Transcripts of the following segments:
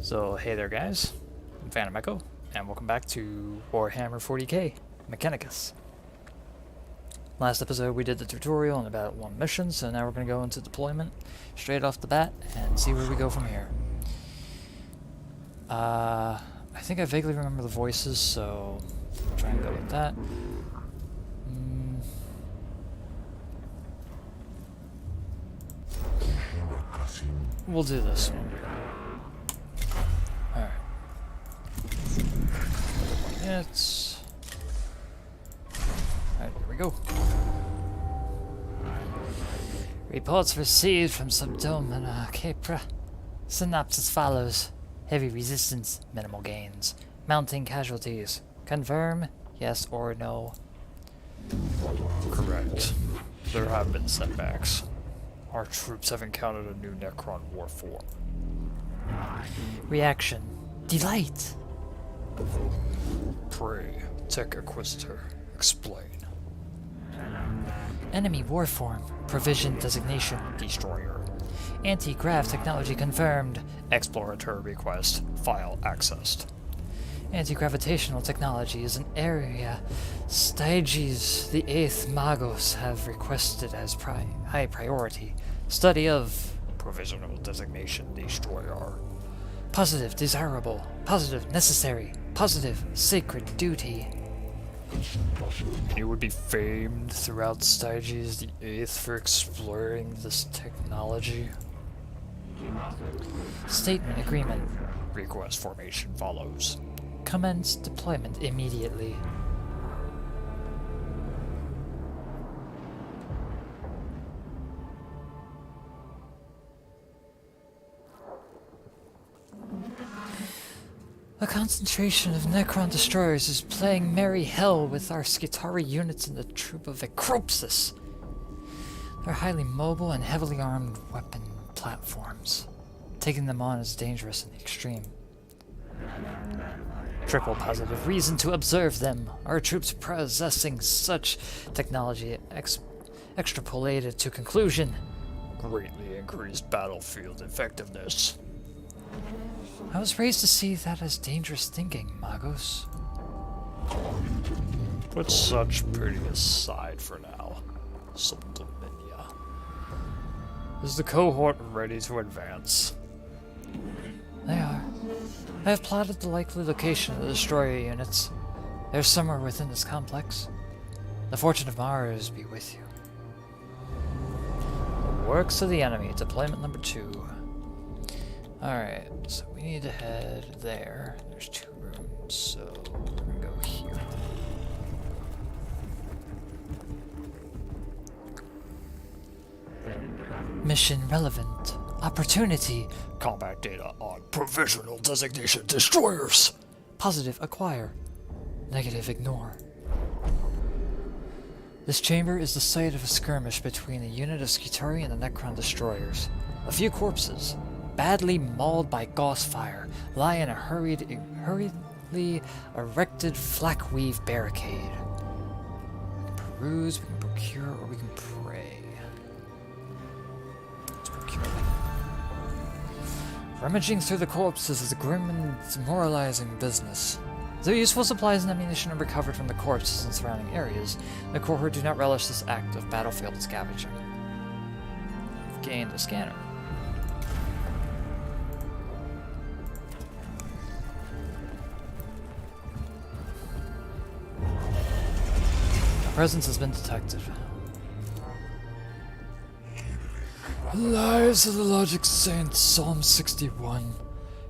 So hey there guys, I'm Phantom Echo, and welcome back to Warhammer 40k Mechanicus. Last episode we did the tutorial and about one mission, so now we're going to go into deployment straight off the bat and see where we go from here. I think I vaguely remember the voices, so I'll try and go with that. We'll do this one. Alright. Minutes. Alright, here we go. Reports received from Subdome and Capra. Synopsis follows. Heavy resistance, minimal gains. Mounting casualties. Confirm, yes or no? Correct. There have been setbacks. Our troops have encountered a new Necron war form. Reaction. Delight. Prey. Tech Inquisitor. Explain. Enemy warform. Provision designation. Destroyer. Anti-grav technology confirmed. Exploratory request. File accessed. Anti-gravitational technology is an area Styges the 8th Magos have requested as high priority. Study of Provisional designation. Destroyer. positive desirable, positive necessary, positive sacred duty. You would be famed throughout Styges the 8th for exploring this technology. Statement agreement. Request formation follows. Commence deployment immediately. A concentration of Necron destroyers is playing merry hell with our Skitarii units in the troop of Ecropsis. They're highly mobile and heavily armed weapon platforms. Taking them on is dangerous in the extreme. Triple positive reason to observe them. Our troops possessing such technology extrapolated to conclusion. Greatly increased battlefield effectiveness. I was raised to see that as dangerous thinking, Magos. Put such pretty aside for now. Subdominia. Is the cohort ready to advance? They are. I have plotted the likely location of the destroyer units. They're somewhere within this complex. The fortune of Mars be with you. Works of the enemy, deployment number 2. Alright, so we need to head there. There's 2 rooms, so we're gonna go here. Mission relevant. Opportunity. Combat data on provisional designation destroyers. Positive acquire. Negative ignore. This chamber is the site of a skirmish between a unit of Skitarii and the Necron destroyers. A few corpses, badly mauled by gauss fire, lie in a hurriedly erected flak weave barricade. We can peruse, we can procure, or we can pray. Let's procure. Rummaging through the corpses is a grim and demoralizing business. Though useful supplies and ammunition are recovered from the corpses and surrounding areas, the Cohort do not relish this act of battlefield scavenging. We've gained a scanner. Presence has been detected. Lives of the Logic Saint, Psalm 61.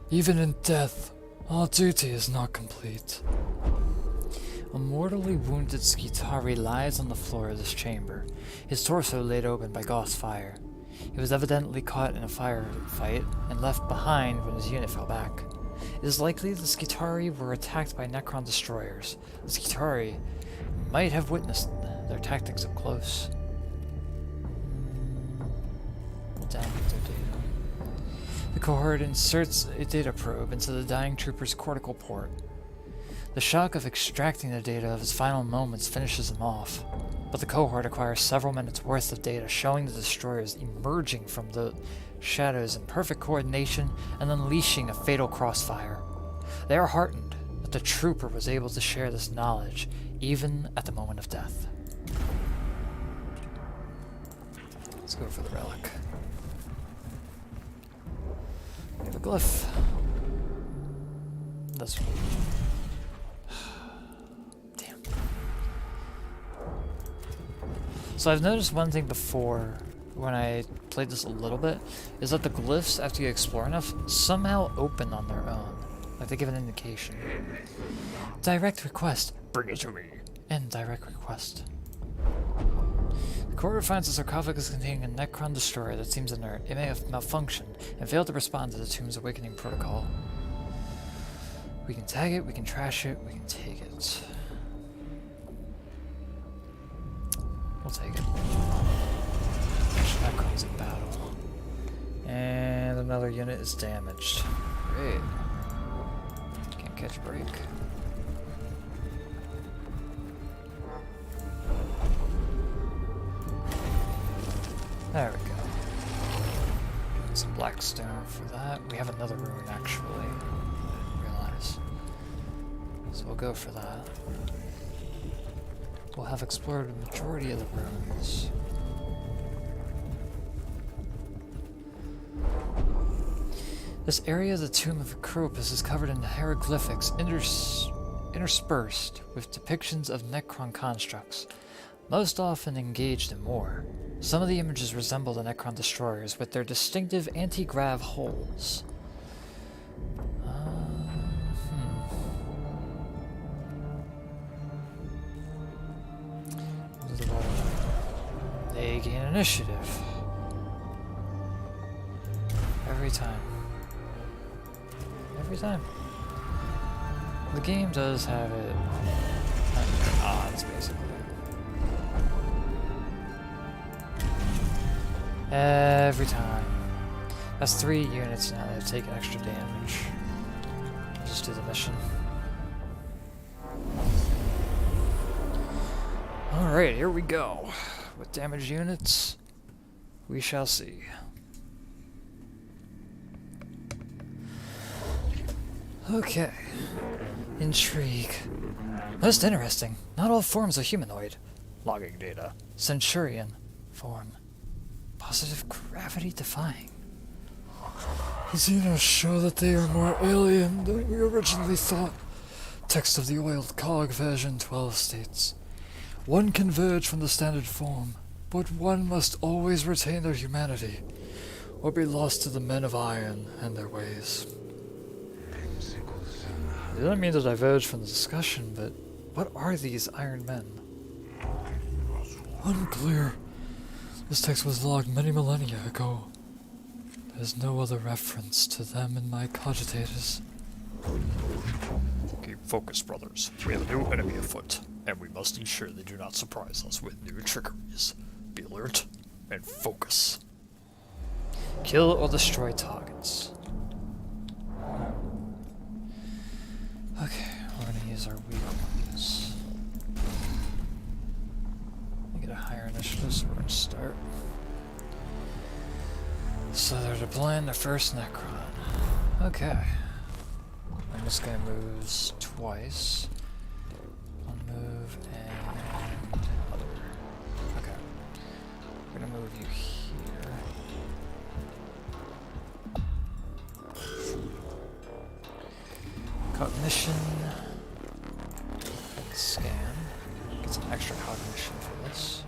Even in death, all duty is not complete. A mortally wounded Skitarii lies on the floor of this chamber, his torso laid open by gauss fire. He was evidently caught in a firefight and left behind when his unit fell back. It is likely the Skitarii were attacked by Necron destroyers. The Skitarii might have witnessed their tactics up close. We'll download their data. The Cohort inserts a data probe into the dying trooper's cortical port. The shock of extracting the data of his final moments finishes him off, but the Cohort acquires several minutes worth of data showing the destroyers emerging from the shadows in perfect coordination and unleashing a fatal crossfire. They are heartened that the trooper was able to share this knowledge, even at the moment of death. Let's go for the relic. We have a glyph. This one. Damn. So I've noticed one thing before when I played this a little bit, is that the glyphs, after you explore enough, somehow open on their own. Like they give an indication. Direct request. Bring it to me. End direct request. The Cohort finds a sarcophagus containing a Necron destroyer that seems inert. It may have malfunctioned and failed to respond to the tomb's awakening protocol. We can tag it, we can trash it, we can take it. We'll take it. Necrons in battle. And another unit is damaged. Great. Can't catch a break. There we go. Some blackstone for that. We have another rune actually. I didn't realize. So we'll go for that. We'll have explored the majority of the runes. This area of the tomb of Acropus is covered in hieroglyphics interspersed with depictions of Necron constructs, most often engaged in war. Some of the images resemble the Necron destroyers with their distinctive anti-grav holes. They gain initiative. Every time. Every time. The game does have it under odds, basically. Every time. That's 3 units now that have taken extra damage. Just do the mission. Alright, here we go. With damaged units, we shall see. Okay. Intrigue. Most interesting. Not all forms are humanoid. Logging data. Centurion form. Positive gravity defying. The Xenos show that they are more alien than we originally thought. Text of the oiled cog version 12 states, one can verge from the standard form, but one must always retain their humanity, or be lost to the men of iron and their ways. I didn't mean to diverge from the discussion, but what are these Iron Men? Unclear. This text was logged many millennia ago. There's no other reference to them in my cogitators. Keep focused, brothers. We have a new enemy afoot, and we must ensure they do not surprise us with new trickeries. Be alert and focus. Kill or destroy targets. Okay, we're gonna use our weak ones. We get a higher initiative, so we're gonna start. So they're deploying the first Necron. Okay. And this guy moves twice. One move and other. Okay. We're gonna move you here. Cognition. And scan. Get some extra cognition for this.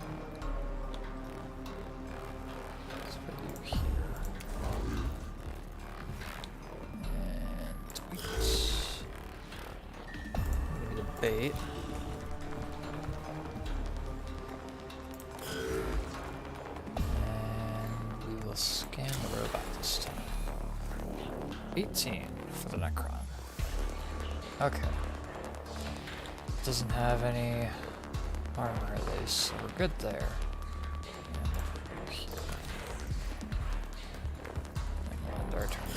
Let's put you here. And tweaks. Give me the bait. And we will scan the robot this time. 18 for the Necron. Okay. Doesn't have any armor at least, so we're good there. And we'll put you here. And we'll end our turn.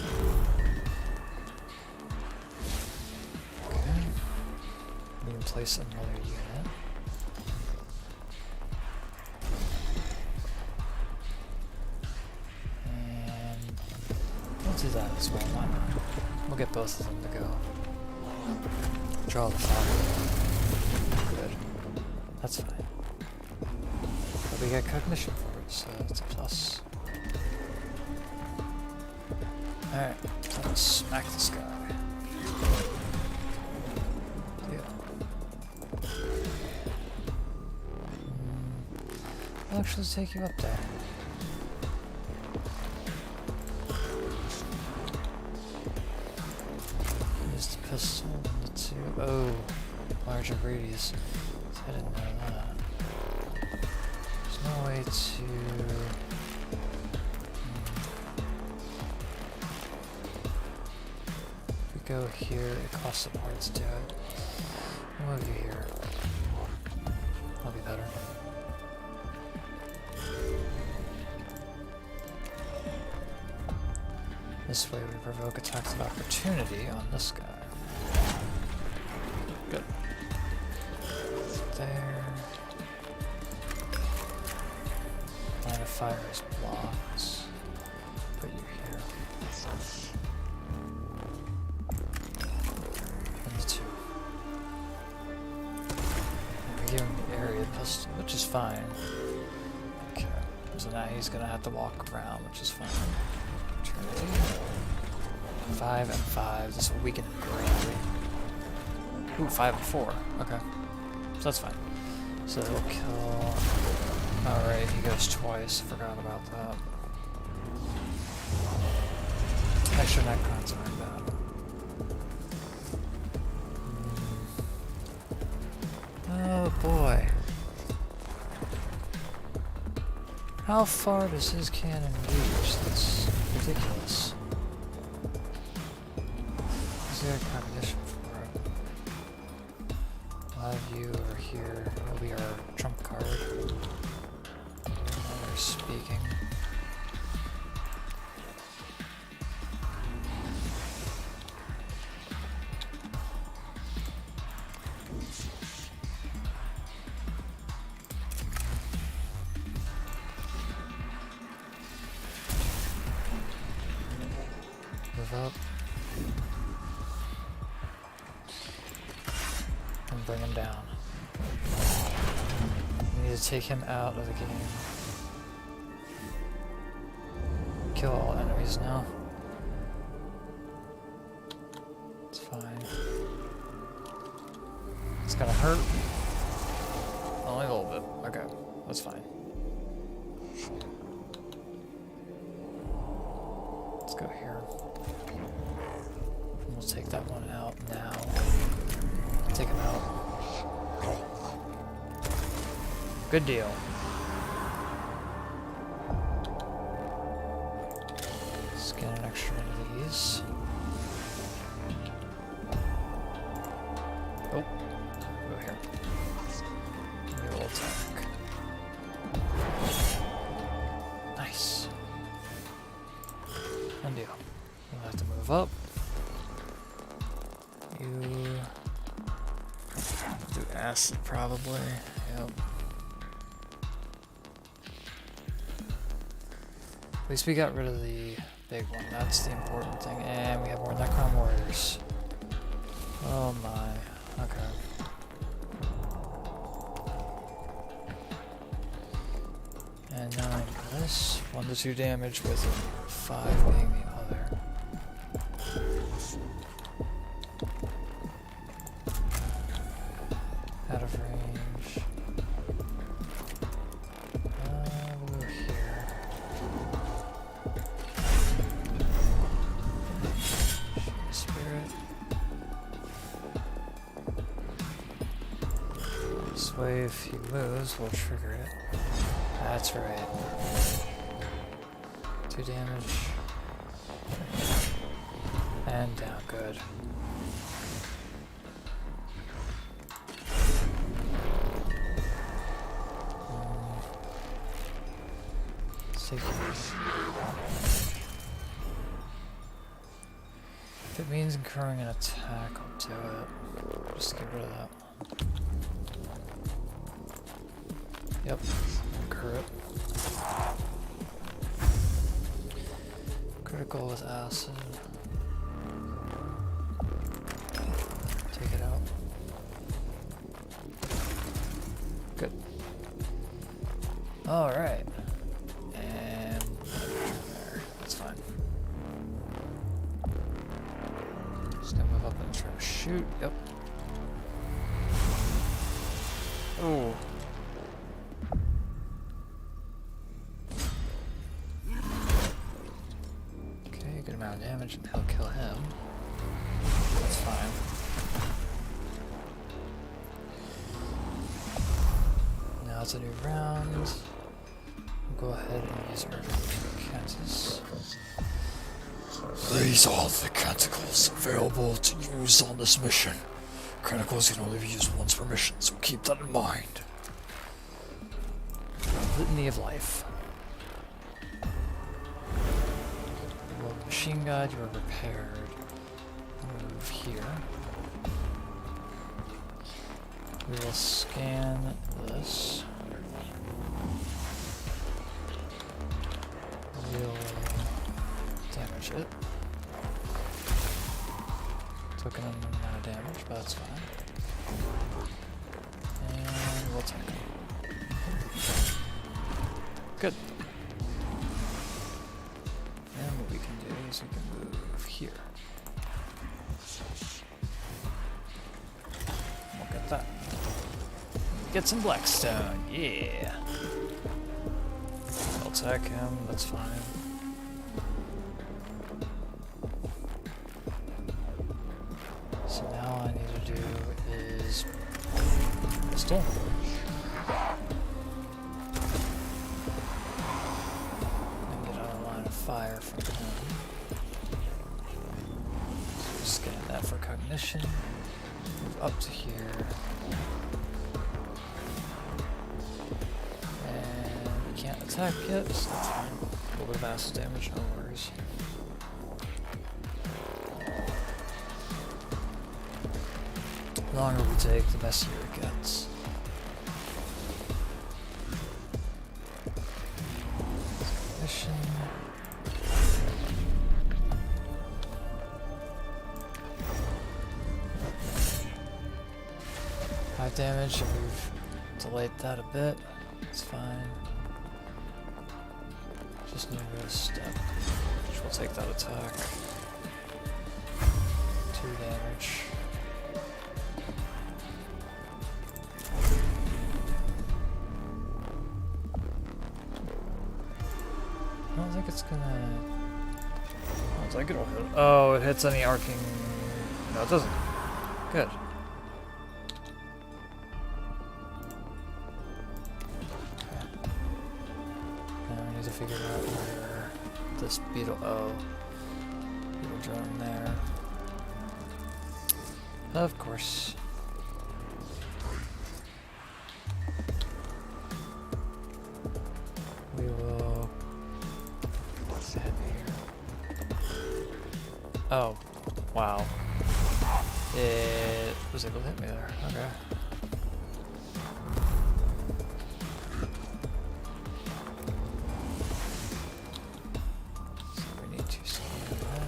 Okay. We can place another unit. And We'll get both of them to go. Draw the fire. Good. That's fine. But we get cognition for it, so that's a plus. Alright, let's smack this guy. I'll actually take you up there. Use the pistol and the two. Oh, larger radius. I didn't know that. There's no way to. If we go here, it costs some more to do it. We'll move you here. That'll be better. This way we provoke attacks of opportunity on this guy. Good. There. Line of fire is blocked. Put you here. And the two. We're giving the area pistol, which is fine. Okay. So now he's gonna have to walk around, which is fine. 5 and 5. This will weaken him greatly. Ooh, 5 and 4. Okay. So that's fine. So it'll kill. Alright, he goes twice. Forgot about that. Extra Necrons aren't bad. Oh boy. How far does his cannon reach? That's ridiculous. Is there a cognition for it? We'll have you over here. He'll be our trump card. We're speaking. Move up. And bring him down. We need to take him out of the game. Kill all enemies now. It's fine. It's gonna hurt. Only a little bit. Okay, that's fine. Let's go here. We'll take that one out now. Take him out. Good deal. Let's get an extra one of these. Oh, go here. We will attack. Nice. Good deal. We'll have to move up. You do acid probably. Yep. At least we got rid of the big one. That's the important thing. And we have more Necron warriors. Oh my. Okay. And 9 for this. 1 to 2 damage with 5 being the other. Out of range. We'll go here. Spirit. This way, if he moves, we'll trigger it. That's right. 2 damage. And down, good. Let's take these. If it means incurring an attack, I'll do it. Just get rid of that one. Yep, incur it. Critical with acid. Alright. And there. That's fine. Just gonna move up and try to shoot. Yep. Oh. Okay, good amount of damage, and he'll kill him. That's fine. Now it's a new round. We'll go ahead and use our Mechanicus. These are the canticles available to use on this mission. Canticles can only be used once per mission, so keep that in mind. Litany of Life. Well, machine guard, you are repaired. Move here. We will scan this. We'll damage it. Took an unknown amount of damage, but that's fine. And we'll take him. Good. And what we can do is we can move here. We'll get that. Get some Blackstone, yeah. I'll attack him, that's fine. So now all I need to do is pistol. And get out of line of fire from him. So scan that for cognition. Move up to here. And he can't attack yet, so that's fine. A little bit of acid damage, no worries. The longer we take, the messier it gets. Mission. High damage, and we've delayed that a bit. It's fine. Just need to step, which will take that attack. 2 damage. I don't think it's gonna... I don't think it'll hit. Oh, it hits any arcing... No, it doesn't. Good. Okay. Now we need to figure out where this beetle... Oh. Beetle drone there. Of course. We will... What's that here? Oh, wow. It was able to hit me there. Okay. So we need to scan that.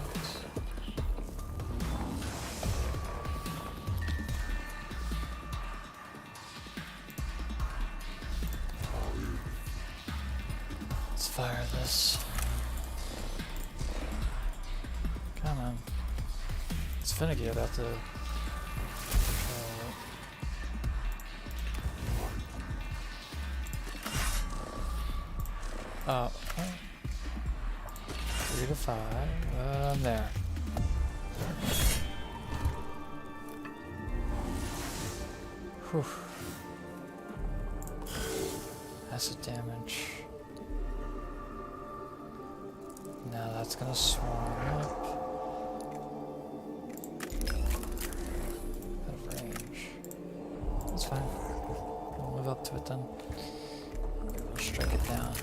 Let's fire this. Come on. It's finicky about the control. Oh, okay. 3 to 5. There. Whew. Acid damage. Now that's gonna swarm up. Out of range. That's fine. We'll move up to it then. We'll strike it down.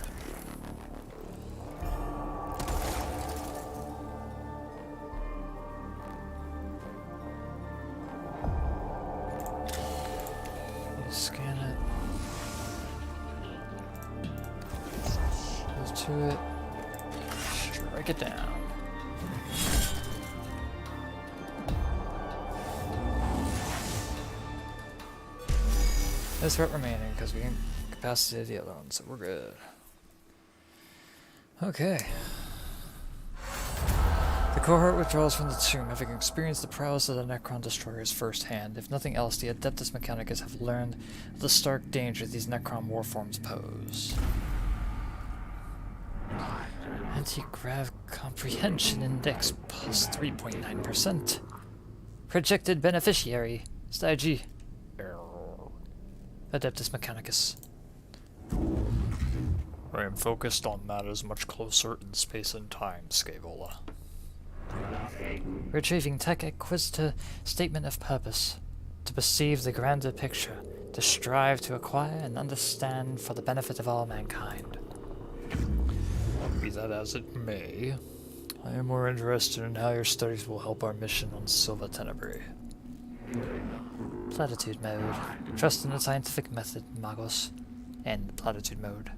You scan it. Move to it. Strike it down. There's threat remaining because we can capacity of the other one, so we're good. Okay. The cohort withdraws from the tomb, having experienced the prowess of the Necron destroyers firsthand. If nothing else, the Adeptus Mechanicus have learned of the stark danger these Necron warforms pose. Anti-grav comprehension index plus 3.9%. Projected beneficiary, Stygi. Adeptus Mechanicus. I am focused on matters much closer in space and time, Scaevola. Retrieving Tech Acquisitor Statement of Purpose. To perceive the grander picture. To strive to acquire and understand for the benefit of all mankind. Be that as it may, I am more interested in how your studies will help our mission on Silva Tenebrae. Platitude mode. Trust in the scientific method, Magos. End platitude mode.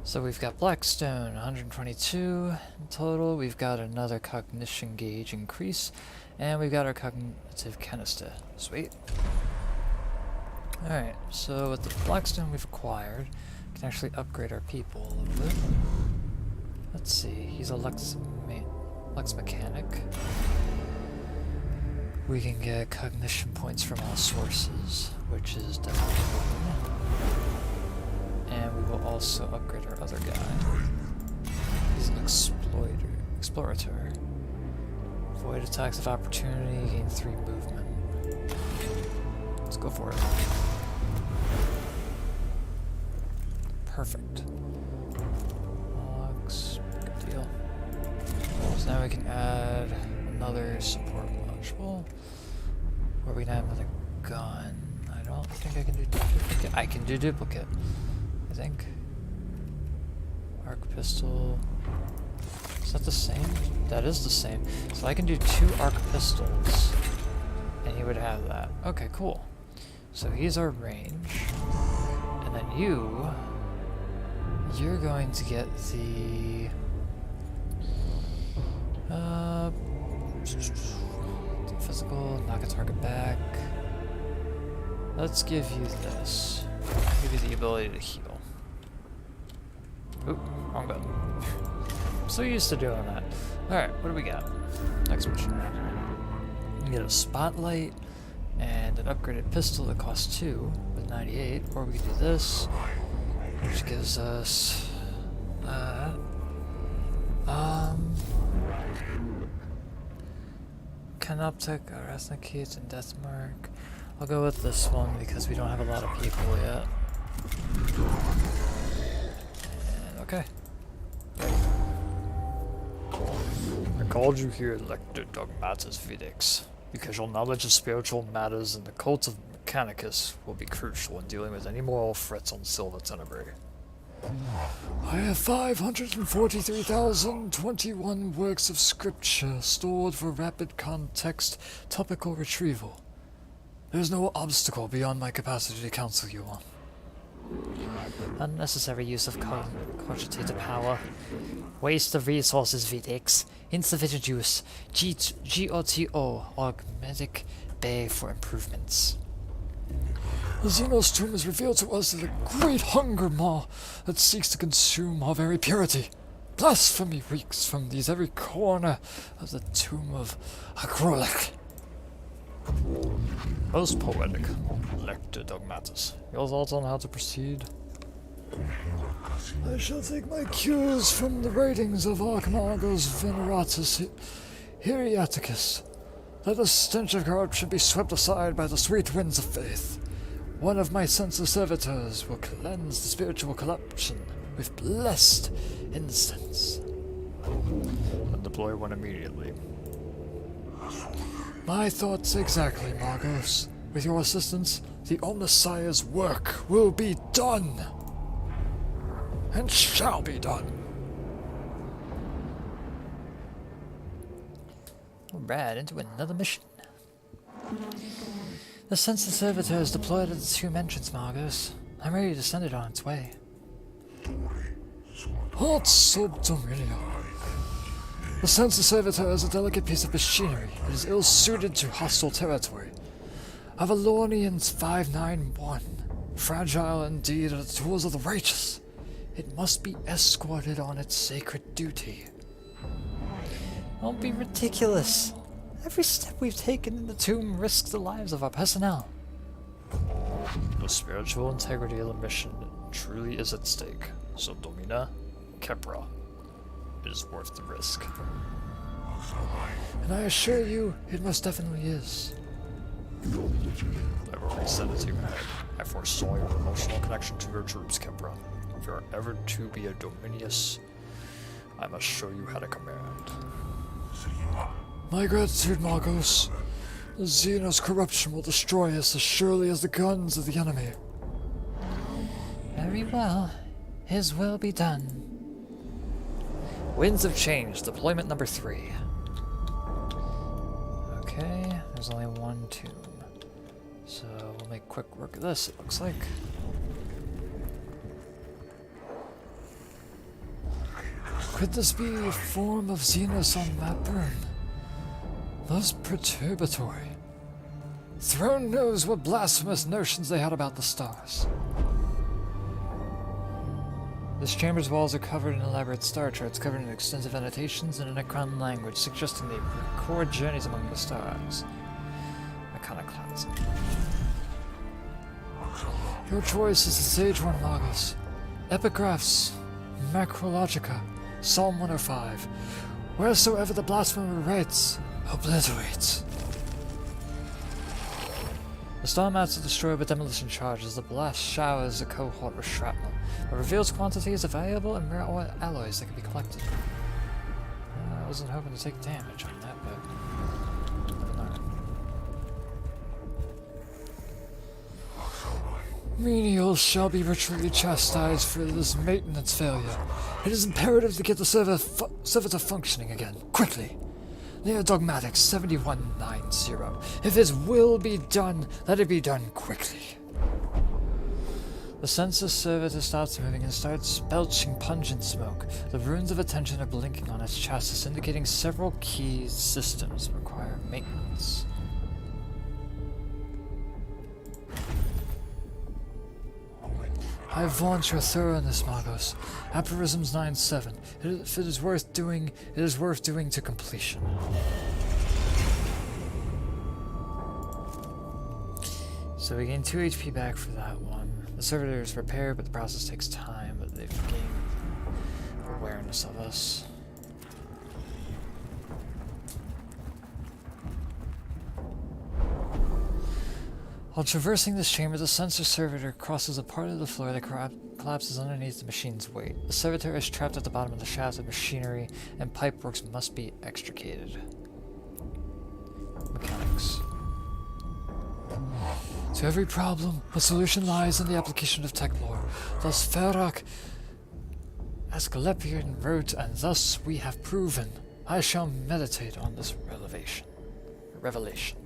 So we've got Blackstone, 122 in total. We've got another cognition gauge increase, and we've got our cognitive canister. Sweet. Alright, so with the Blackstone we've acquired, we can actually upgrade our people a little bit. Let's see, he's a Lux Mechanic. We can get cognition points from all sources, which is definitely good. And we will also upgrade our other guy. He's an explorator. Avoid attacks of opportunity, gain 3 movement. Let's go for it. Perfect. Logs, good deal. So now we can add another support module. Or we can add another gun. I don't think I can do duplicate. I can do duplicate. I think. Arc pistol. Is that the same? That is the same. So I can do 2 arc pistols. And he would have that. Okay, cool. So he's our range. And then you're going to get the physical, knock a target back. Let's give you this. Give you the ability to heal. Oop, wrong button. I'm so used to doing that. Alright, what do we got? Next mission. You can get a spotlight and an upgraded pistol that costs 2 with 98, or we can do this, which gives us Canoptic, Arachnakete, and Deathmark. I'll go with this one because we don't have a lot of people yet. And okay. I called you here, Lector Dogmatus Videx, because your knowledge of spiritual matters and the Cult of Mechanicus will be crucial in dealing with any moral threats on Silva Tenebrae. I have 543,021 works of scripture stored for rapid context topical retrieval. There is no obstacle beyond my capacity to counsel you on. Unnecessary use of cogitative power. Waste of resources, Videx. Insufficient use. GOTO, Augmentic Bay for improvements. The Xenos tomb has revealed to us that a great hunger maw that seeks to consume our very purity. Blasphemy reeks from these every corner of the tomb of Agrolek. Most poetic, Lector Dogmatus. Your thoughts on how to proceed? I shall take my cues from the writings of Archimagos Veneratus Heriaticus. Let the stench of corruption be swept aside by the sweet winds of faith. One of my senseless servitors will cleanse the spiritual corruption with blessed incense. And deploy one immediately. My thoughts exactly, Margos. With your assistance, the Omnissiah's work will be done. and shall be done. Alright, into another mission. The census servitor is deployed at the tomb entrance, Margos. I'm ready to send it on its way. Hot subdominia. The census servitor is a delicate piece of machinery. It is ill-suited to hostile territory. Avalonians 591. Fragile indeed are the tools of the righteous. It must be escorted on its sacred duty. Don't be ridiculous. Every step we've taken in the tomb risks the lives of our personnel. The spiritual integrity of the mission truly is at stake. So Domina, Kepra, it is worth the risk. And I assure you, it most definitely is. I will resend it to your head. I foresaw your emotional connection to your troops, Kepra. If you are ever to be a Dominius, I must show you how to command. My gratitude, Margos. The Xenos corruption will destroy us as surely as the guns of the enemy. Very well. His will be done. Winds of Change, deployment number 3. Okay, there's only one tomb. So we'll make quick work of this, it looks like. Could this be a form of Xenos on map burn? Most perturbatory. Throne knows what blasphemous notions they had about the stars. This chamber's walls are covered in elaborate star charts, covered in extensive annotations in a Necron language, suggesting they record journeys among the stars. Iconoclasm. Your choice is the sage one, Magos. Epigraphs, Macrologica, Psalm 105. Wheresoever the blasphemer writes, obliterates. The star mats are destroyed with demolition charges. The blast showers the cohort with shrapnel, but reveals quantities of valuable and rare alloys that can be collected. I wasn't hoping to take damage on that, but never mind. Menials shall be ritually chastised for this maintenance failure. It is imperative to get the servitor functioning again, quickly. Near Dogmatics 7190. If his will be done, let it be done quickly. The census servitor stops moving and starts belching pungent smoke. The runes of attention are blinking on its chassis, indicating several key systems require maintenance. I vaunt your thoroughness, Magos. Aphorisms 9-7. If it is worth doing, it is worth doing to completion. So we gain 2 HP back for that one. The servitor is repaired, but the process takes time, but they've gained awareness of us. While traversing this chamber, the sensor servitor crosses a part of the floor that collapses underneath the machine's weight. The servitor is trapped at the bottom of the shaft of machinery, and pipeworks must be extricated. Mechanics. To every problem, the solution lies in the application of tech lore. Thus Ferak Asclepian wrote, and thus we have proven. I shall meditate on this revelation.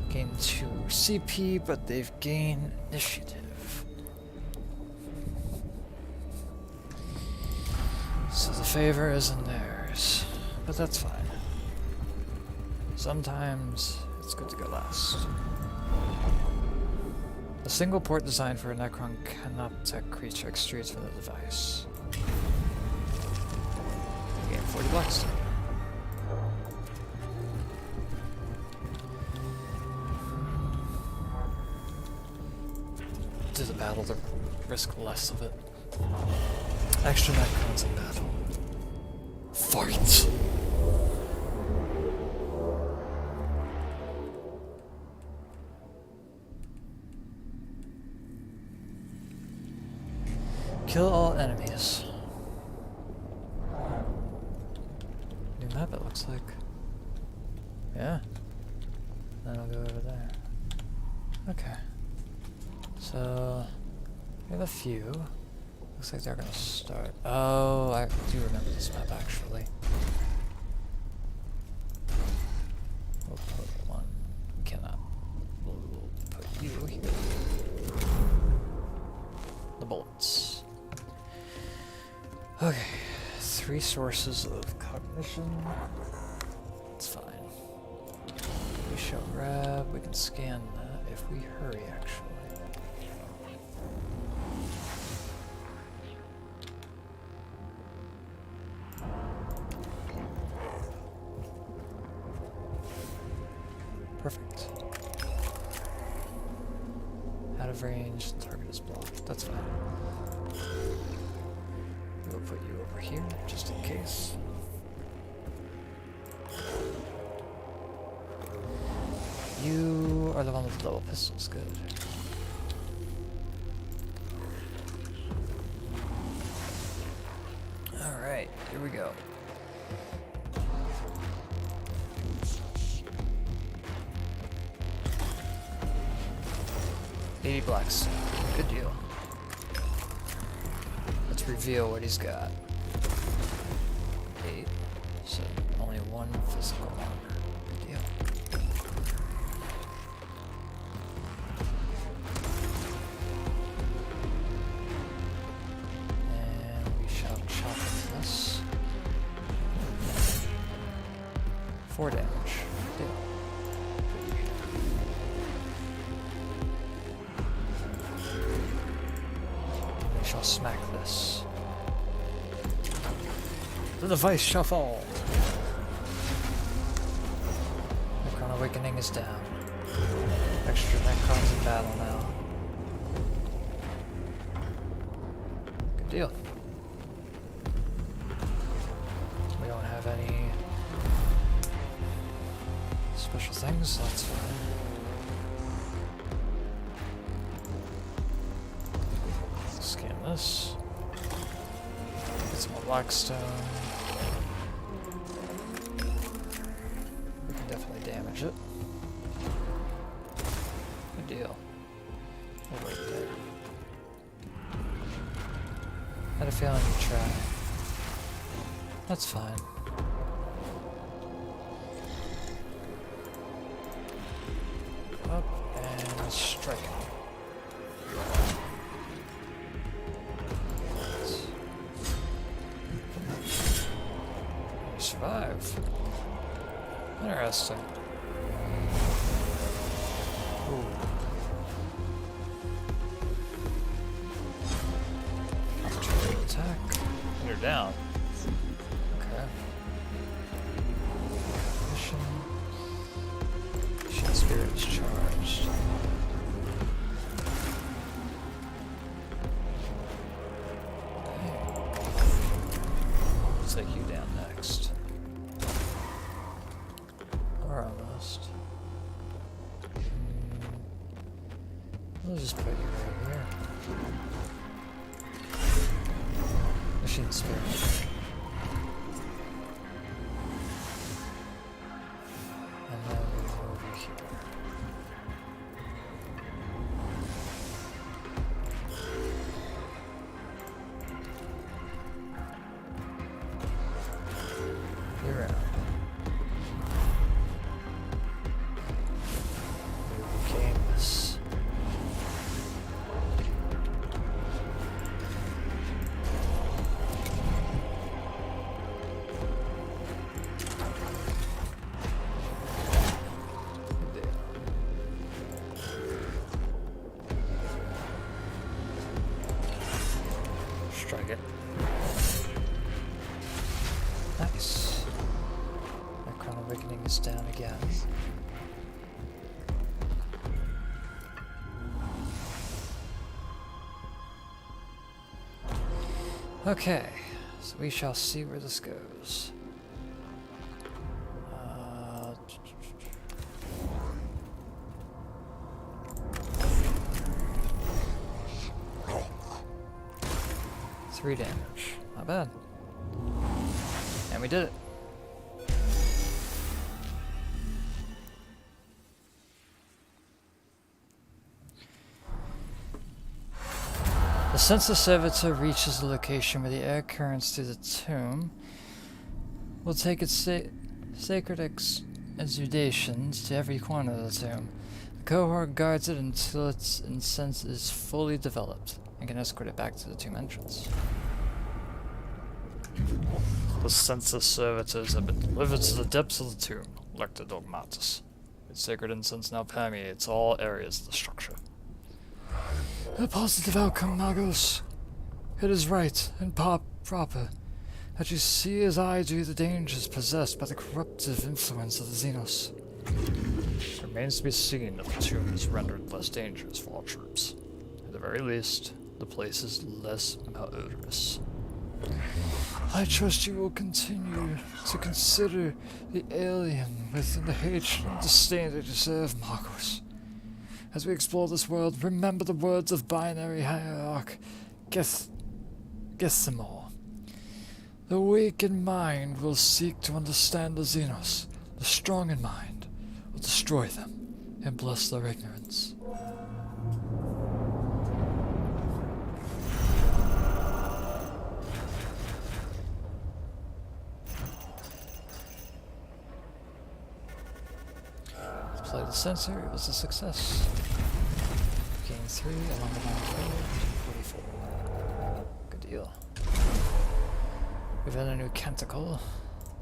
Gain 2 CP, but they've gained initiative. So the favor isn't theirs, but that's fine. Sometimes it's good to go last. A single port designed for a Necron canoptech creature extrudes from the device. Gain 40 bucks. Do the battle to risk less of it. Extra Necrons in battle. Fight! Kill all enemies. New map, it looks like. Yeah. Then I'll go over there. Okay. So, we have a few. Looks Looks like they're gonna start. Oh, I do remember this map actually. We'll put one. We cannot. We'll put you here. The bullets. Okay. 3 sources of cognition. It's fine. We shall grab. We can scan that if we hurry, actually. Perfect. Out of range, the target is blocked. That's fine. We'll put you over here, just in case. You are the one with the double pistols, good. Alright, here we go. Blackstone. Good deal. Let's reveal what he's got. 8. So only 1 physical armor. Good deal. And we shall chop into this. 4 damage. Good deal. Shall smack this. The device shall fall. Necron Awakening is down. Extra Necrons in battle now. Good deal. We don't have any special things, so that's fine. Scan this. Get some more Blackstone. We can definitely damage it. Good deal. We'll wait there. Had a feeling you'd try. That's fine. Up and strike him. Survive. Interesting. Ooh. Opportunity attack. And you're down. Okay. Mission. Shield Spirit is charged. We'll take you down next. Almost. We'll just put you right here. Machine Spirit. And then we'll go over here. You're out. Strike it. Nice. Necron Awakening is down again. Okay, so we shall see where this goes. Three damage. Not bad. And we did it. The census servitor reaches the location where the air currents through the tomb will take its sacred exudations to every corner of the tomb. The cohort guards it until its incense is fully developed and can escort it back to the tomb entrance. The census servitors have been delivered to the depths of the tomb, Lector Dogmatus. Its sacred incense now permeates all areas of the structure. A positive outcome, Magos. It is right and proper that you see as I do the dangers possessed by the corruptive influence of the Xenos. It remains to be seen if the tomb is rendered less dangerous for our troops. At the very least, the place is less malodorous. I trust you will continue to consider the alien within the hatred and disdain they deserve, Magos. As we explore this world, remember the words of binary hierarch Gethsemar. The weak in mind will seek to understand the Xenos. The strong in mind will destroy them and bless their ignorance. Play the sensor, it was a success. Gain 3 along the line 44. Good deal. We've had a new canticle.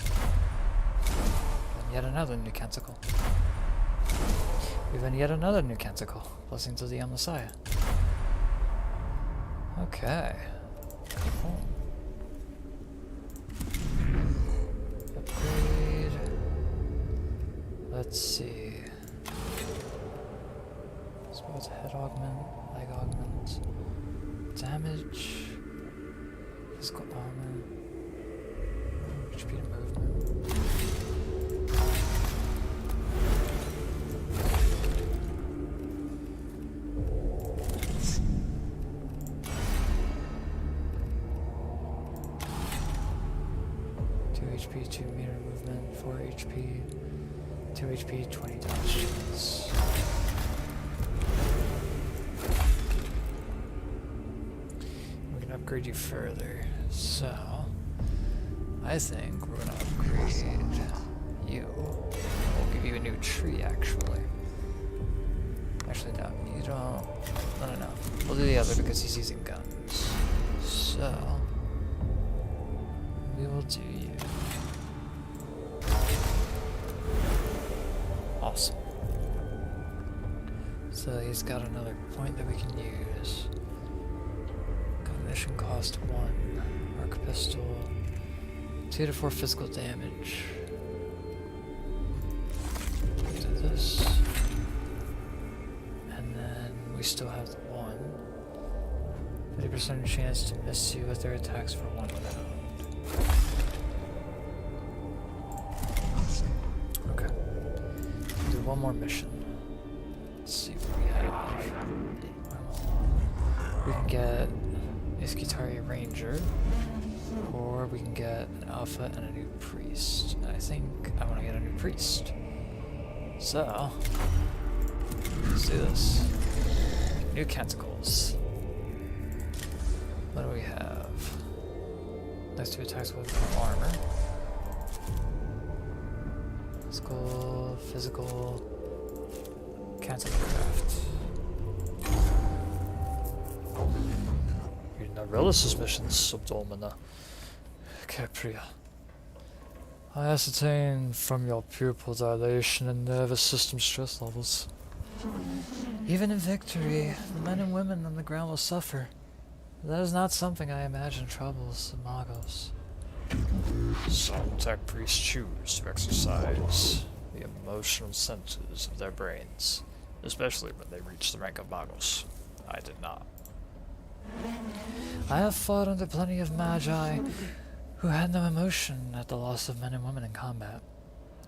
And yet another new canticle. We've had yet another new canticle. Blessing to the Messiah. Okay. Cool. Upgrade. Let's see. What's head augment, leg augment, damage, physical armor, HP to movement. HP, 2 meter movement, 4 HP, 2 HP, 20 damage chance. Upgrade you further, so I think we're gonna upgrade you. We'll give you a new tree, actually. Actually, no, you don't. No. We'll do the other because he's using guns. So we will do you. Awesome. So he's got another point that we can use. Mission cost 1. Arc pistol. 2 to 4 physical damage. Do this. And then we still have the 1. 50% chance to miss you with their attacks for 1 round. Okay. Do one more mission. Let's see what we have. We can get Iskitari Ranger, or we can get an Alpha and a new Priest. I think I want to get a new Priest. So, let's do this. New Canticles. What do we have? Next to attacks with armor. Physical, Canticle Craft. Relish missions, Subdomina Capria. I ascertain from your pupil dilation and nervous system stress levels. Even in victory, the men and women on the ground will suffer. That is not something I imagine troubles the Magos. Some tech priests choose to exercise the emotional centers of their brains, especially when they reach the rank of Magos. I did not. I have fought under plenty of magi who had no emotion at the loss of men and women in combat.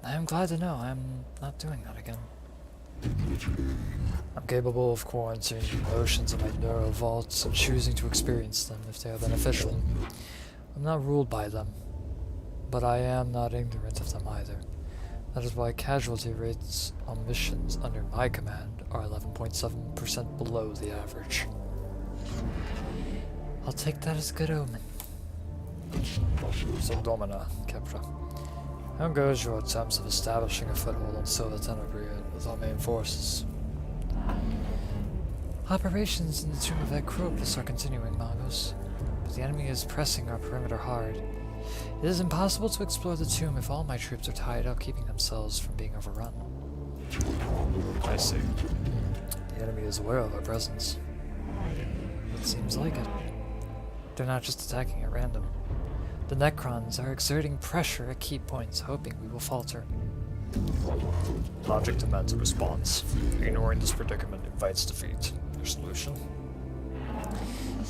I am glad to know I am not doing that again. I'm capable of quarantining emotions in my neural vaults and choosing to experience them if they are beneficial. I'm not ruled by them, but I am not ignorant of them either. That is why casualty rates on missions under my command are 11.7% below the average. I'll take that as a good omen. So Domina, Kepra. How goes your attempts of establishing a foothold on Silver Tenebria with our main forces? Operations in the tomb of Acropus are continuing, Magos, but the enemy is pressing our perimeter hard. It is impossible to explore the tomb if all my troops are tied up, keeping themselves from being overrun. I see. The enemy is aware of our presence. It seems like it. They're not just attacking at random. The Necrons are exerting pressure at key points, hoping we will falter. Logic demands a response. Ignoring this predicament invites defeat. Your solution?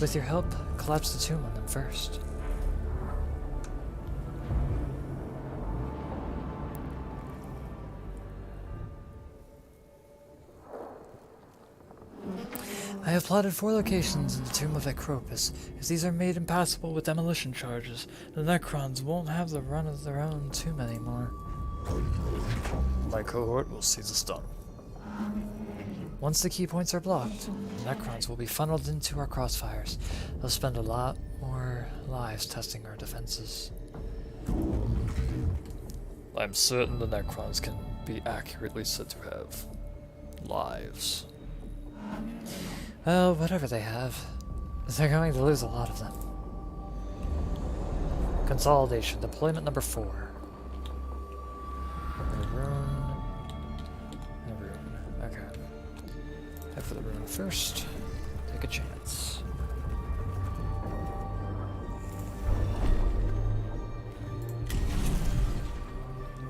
With your help, collapse the tomb on them first. I have plotted 4 locations in the tomb of Acropus. If these are made impassable with demolition charges, the Necrons won't have the run of their own tomb anymore. My cohort will see this done. Once the key points are blocked, the Necrons will be funneled into our crossfires. They'll spend a lot more lives testing our defenses. I'm certain the Necrons can be accurately said to have lives. Well, whatever they have, they're going to lose a lot of them. Consolidation, deployment number 4. A rune. And a rune. Okay. Head for the rune first. Take a chance.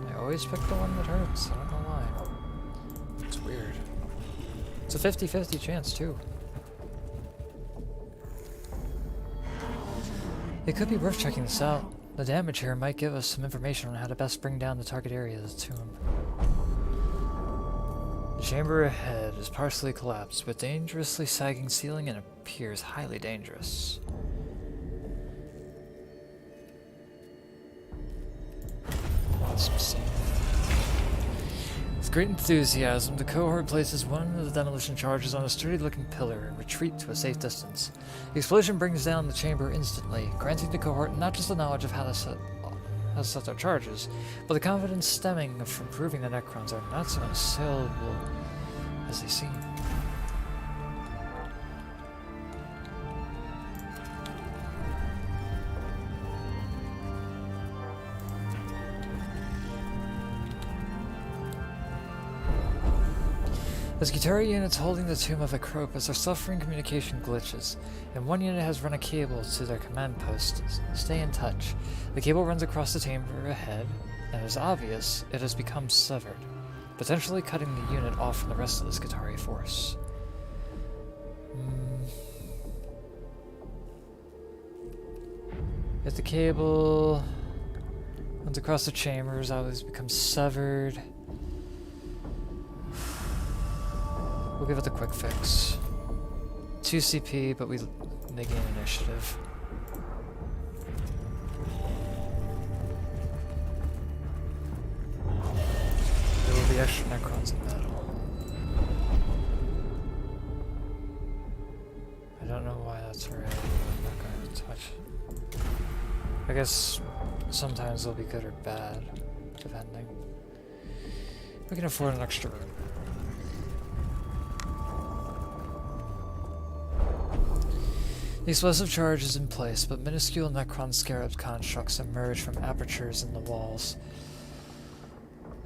I always pick the one that hurts, I don't know why. It's weird. It's a 50-50 chance, too. It could be worth checking this out. The damage here might give us some information on how to best bring down the target area of the tomb. The chamber ahead is partially collapsed with dangerously sagging ceiling and appears highly dangerous. With great enthusiasm, the cohort places one of the demolition charges on a sturdy-looking pillar and retreat to a safe distance. The explosion brings down the chamber instantly, granting the cohort not just the knowledge of how to set their charges, but the confidence stemming from proving the Necrons are not so unassailable as they seem. The Skitarii units holding the tomb of Acropus are suffering communication glitches, and one unit has run a cable to their command post. Stay in touch. The cable runs across the chamber ahead, and it is obvious it has become severed, potentially cutting the unit off from the rest of the Skitarii force. If the cable runs across the chambers, always becomes severed. We'll give it the quick fix. 2 CP, but they gain initiative. There will be extra Necrons in battle. I don't know why that's already. I'm not going to touch it. I guess sometimes they'll be good or bad, depending. We can afford an extra room. The explosive charge is in place, but minuscule Necron scarab constructs emerge from apertures in the walls,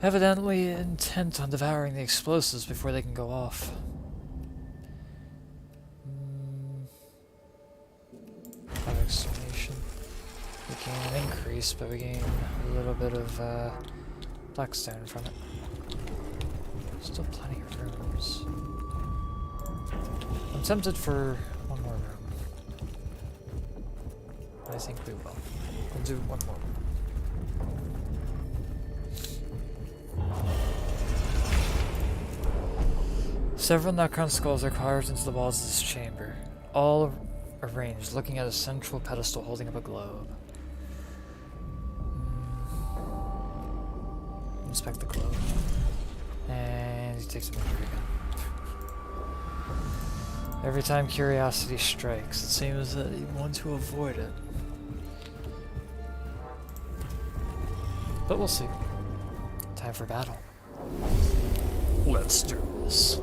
evidently intent on devouring the explosives before they can go off. Extermination. We gain an increase, but we gain a little bit of blackstone from it. Still plenty of rooms. I'm tempted for one more room. I think we will. We'll do one more. Several Necron skulls are carved into the walls of this chamber, all arranged looking at a central pedestal holding up a globe. Inspect the globe. And he takes a picture again. Every time curiosity strikes, it seems that you want to avoid it. But we'll see. Time for battle. Let's do this.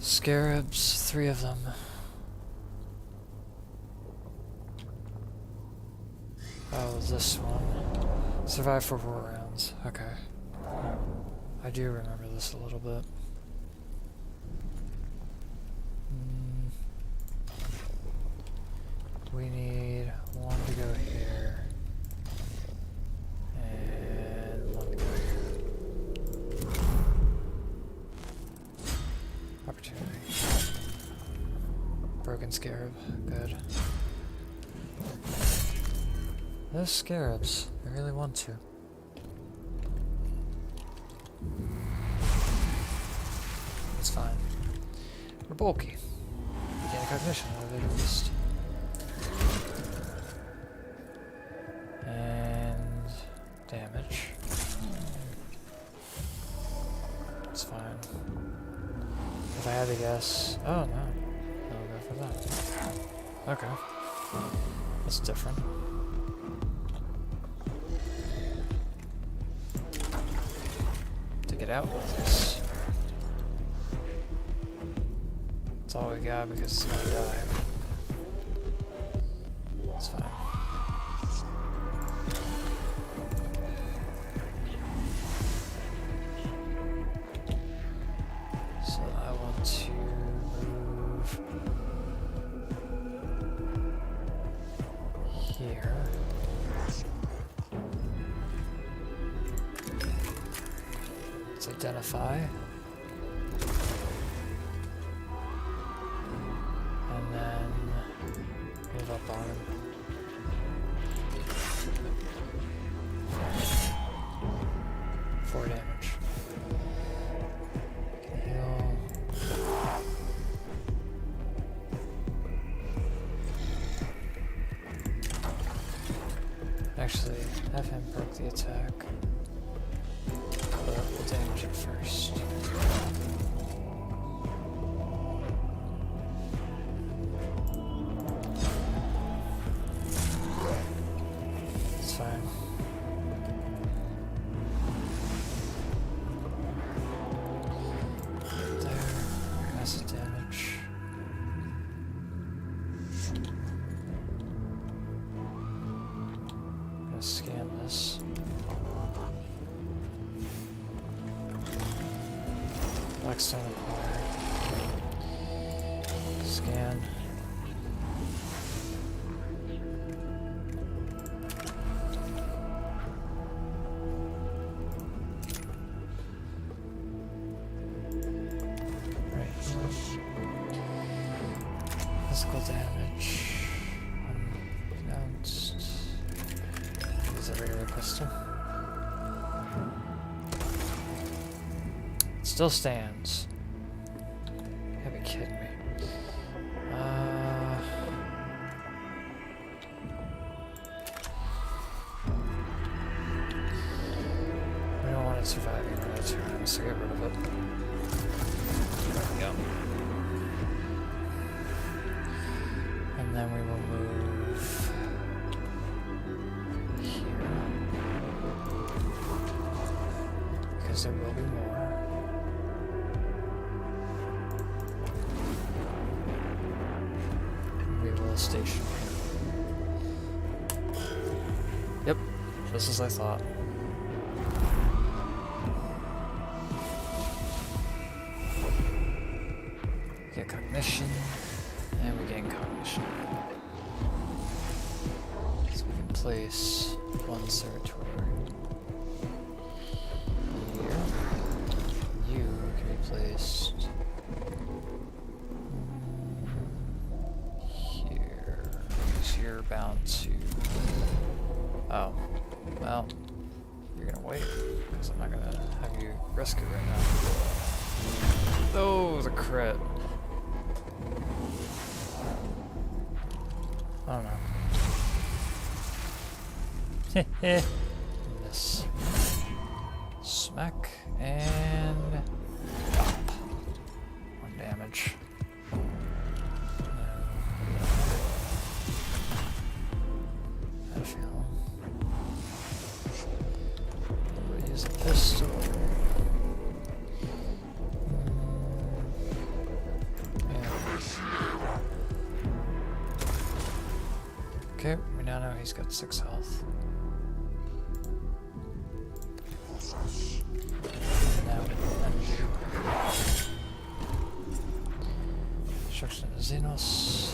Scarabs, 3 of them. Oh, this one. Survive for 4 rounds. Okay. I do remember this a little bit. We need 1 to go here. And 1 to go here. Opportunity. Broken scarab. Good. Those scarabs. I really want to. It's fine. We're bulky. We gain a cognition out of it at least. And damage. It's fine. If I had to guess... Oh, no. I'll go for that. Okay. That's different. To get out with this. That's all we got because it's gonna die. It's fine. So I want to move here. Let's identify. And then move up on him. 4 damage. Heal. Actually, have him perk the attack. But we'll damage it first. It's fine. There, massive damage. I'm gonna scan this. Blackstone acquired. Scan. Right. Physical damage. Unpronounced. Use a regular pistol. It still stands. You gotta be kidding me. We don't want it surviving another turn, so get rid of it. There we go. And then we will move here. Because there will be more. We will station here. Yep, just as I thought. Get cognition, and we gain cognition. So we can place 1 servitor here. You can be placed here. Because you're bound to... Oh, well, you're gonna wait, because I'm not gonna have you rescue right now. Oh, the crit. I don't know. Miss. Smack and drop. 1 damage. I feel. We'll use a pistol. Okay, we now know he's got 6 health. Now, Destruction of Xenos.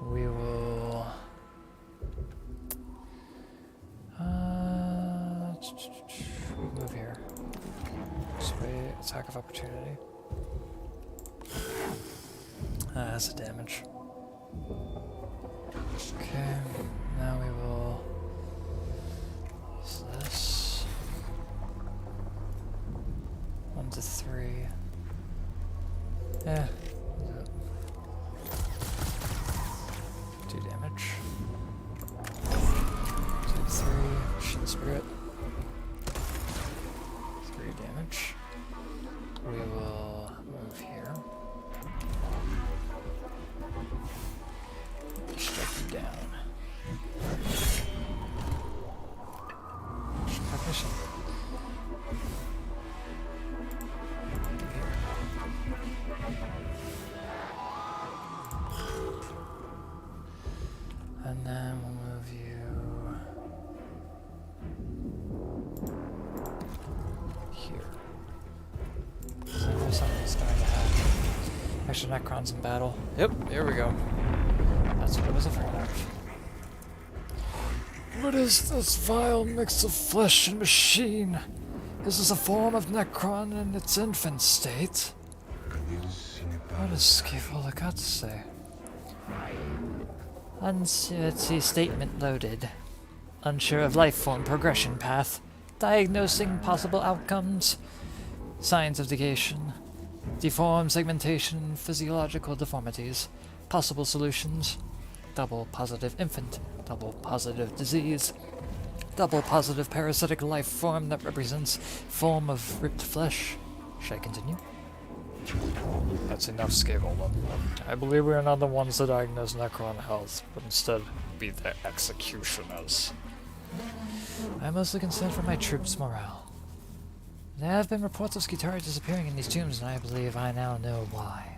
We will. We move here. Sway, attack of opportunity. That's a damage. Okay, now we will use this. 1 to 3. Yeah. 2 damage. 2 to 3. Shin Spirit. 3 damage. We will move here. Strike you down. Cognition. And then we'll move you here. So there's something starting to happen. Extra Necrons in battle. Yep, here we go. That's what I was afraid of. What is this vile mix of flesh and machine? Is this a form of Necron in its infant state? What does Scaevola got to say? Uncertainty statement loaded. Unsure of life form progression path. Diagnosing possible outcomes. Signs of negation. Deformed segmentation, physiological deformities. Possible solutions. Double positive infant. Double positive disease. Double positive parasitic life form that represents form of ripped flesh. Should I continue? That's enough, Scaevola. I believe we are not the ones to diagnose Necron health, but instead be the executioners. I'm mostly concerned for my troops' morale. There have been reports of Skitarii disappearing in these tombs, and I believe I now know why.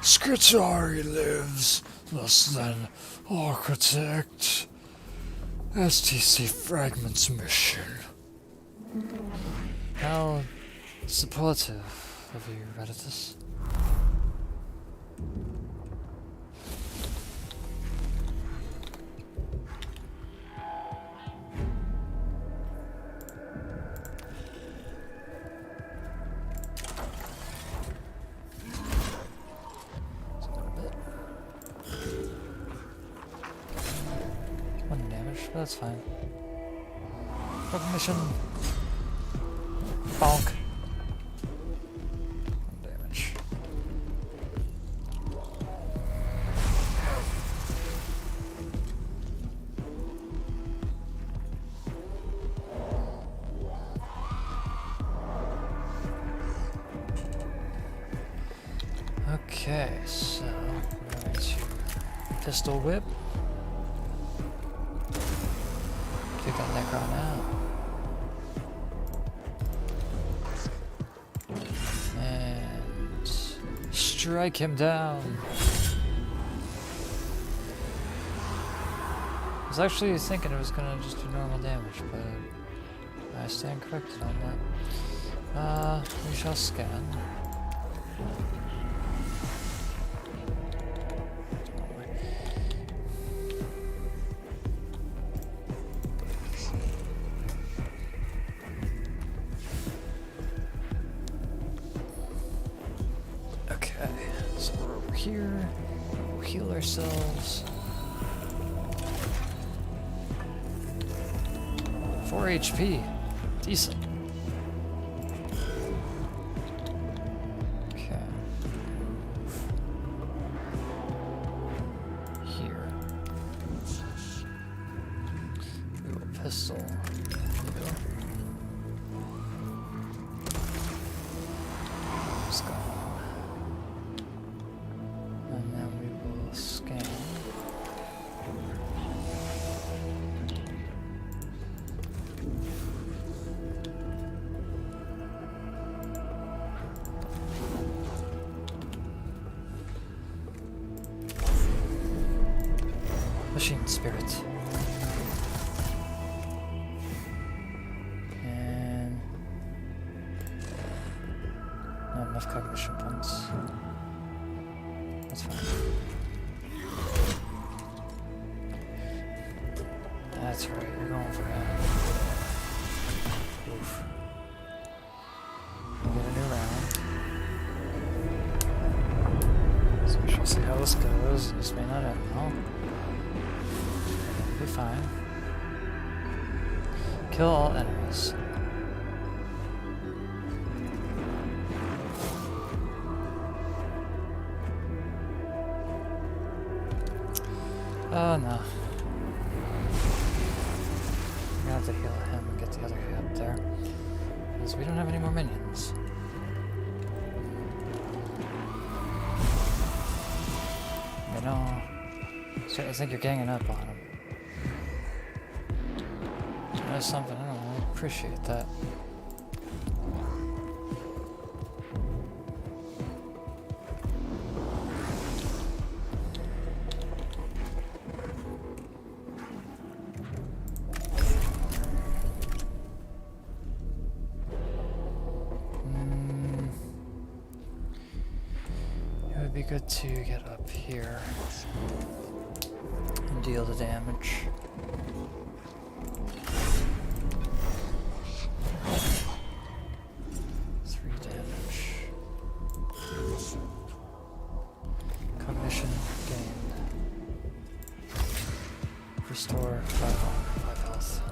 Skitarii lives, thus then, Architect. STC Fragment's mission. How supportive of you, Redditus. That's fine. Recognition. Bonk. 1 damage. Okay, so we're going to pistol whip. Take that Necron out. And strike him down. I was actually thinking it was gonna just do normal damage, but I stand corrected on that. We shall scan. Here, we'll heal ourselves. 4 HP, decent. Okay. Here. pistol. You. It's gone. And then we will scan. Machine spirit. And not enough cognition points. That's fine. That's right, you're going for him. Oof. We'll get a new round. So we shall see how this goes. This may not end well. Be fine. Kill all enemies. Oh no. We have to heal him and get the other guy up there. Because we don't have any more minions. You know, I think you're ganging up on him. That's something, I don't know, I appreciate that. It would be good to get up here and deal the damage. 3 damage. Cognition gained. Restore 5 health.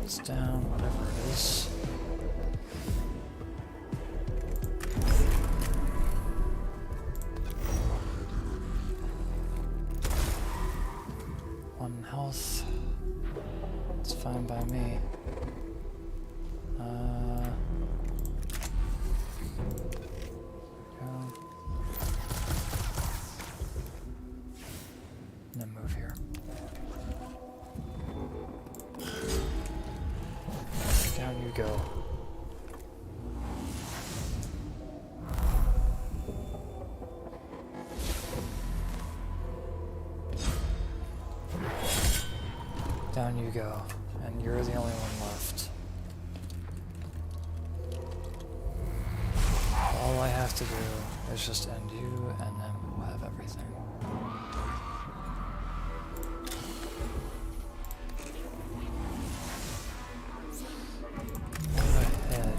It's down, whatever it is. Health. It's fine by me. Go. And then move here. Down you go. Down you go, and you're the only one left. All I have to do is just end you, and then we'll have everything. Move ahead.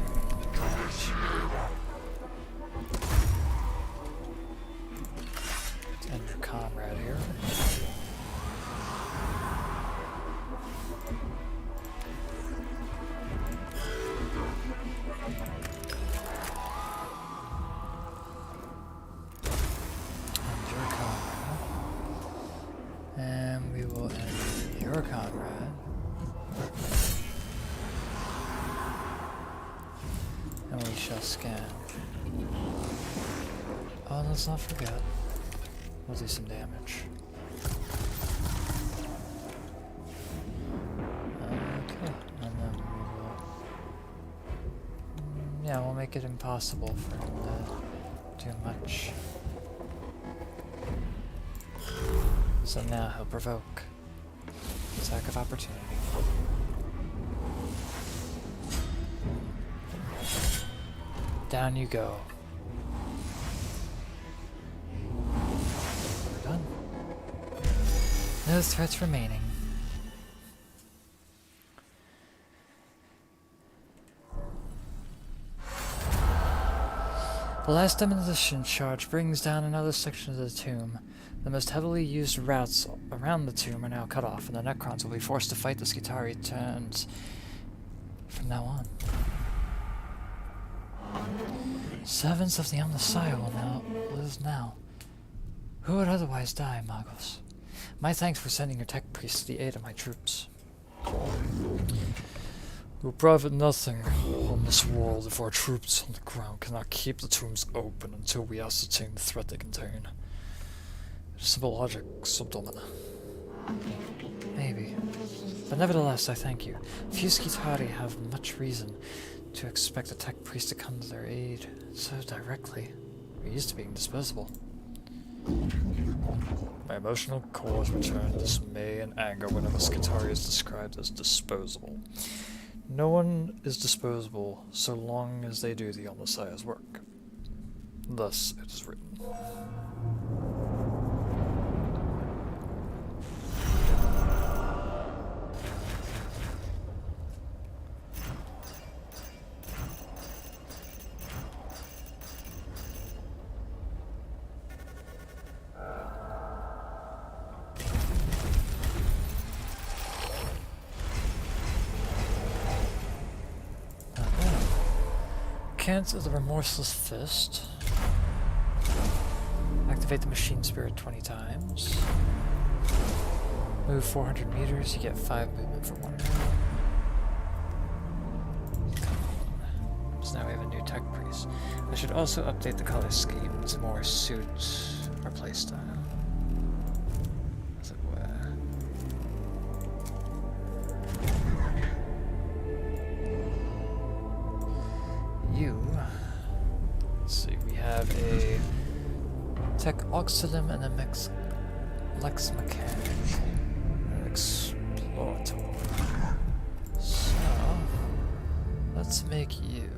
Let's end your comrade here. And we will end your comrade. And we shall scan. Oh, let's not forget. We'll do some damage. Okay, and then we will... yeah, we'll make it impossible for him to do much. So now he'll provoke. Attack of opportunity. Down you go. We're done. No threats remaining. The last demolition charge brings down another section of the tomb. The most heavily used routes around the tomb are now cut off, and the Necrons will be forced to fight the Skitarii turns from now on. Servants of the Omnissiah will now live now. Who would otherwise die, Magos? My thanks for sending your tech priests to the aid of my troops. We'll profit nothing on this world if our troops on the ground cannot keep the tombs open until we ascertain the threat they contain. It's simple logic, subdomina. Maybe. But nevertheless, I thank you. Few Skitari have much reason to expect a tech priest to come to their aid so directly. We're used to being disposable. My emotional cores return dismay and anger whenever Skitari is described as disposable. No one is disposable so long as they do the Omnissiah's work. Thus it is written. Cancel the Remorseless Fist. Activate the Machine Spirit 20 times. Move 400 meters, you get 5 movement for 1 minute. Come on. So now we have a new tech priest. I should also update the color scheme to more suit our playstyle. As it were. Let's see, we have a Tech Oxylum and a Lex Mechanic. An Explorator. So, let's make you.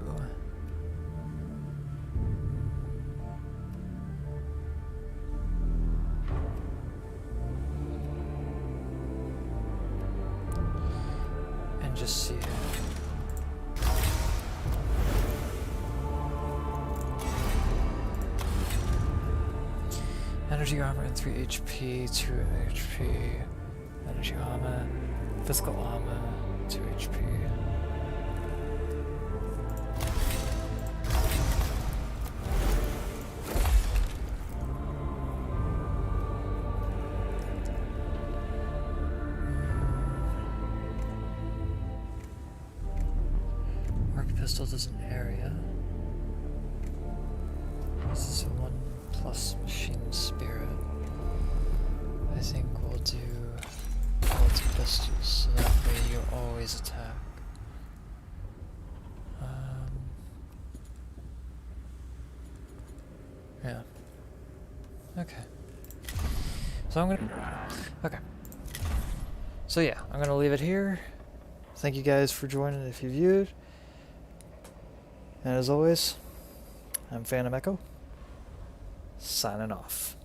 And just see. Energy armor and 3 HP, 2 HP, energy armor, physical armor, 2 HP. Arc pistol does an area. This is a 1+ machine spirit. I think we'll do multi-pistols, so that way you always attack. Yeah. Okay. So I'm gonna... Okay. So yeah, I'm gonna leave it here. Thank you guys for joining if you viewed. And as always, I'm Phantom Echo, signing off.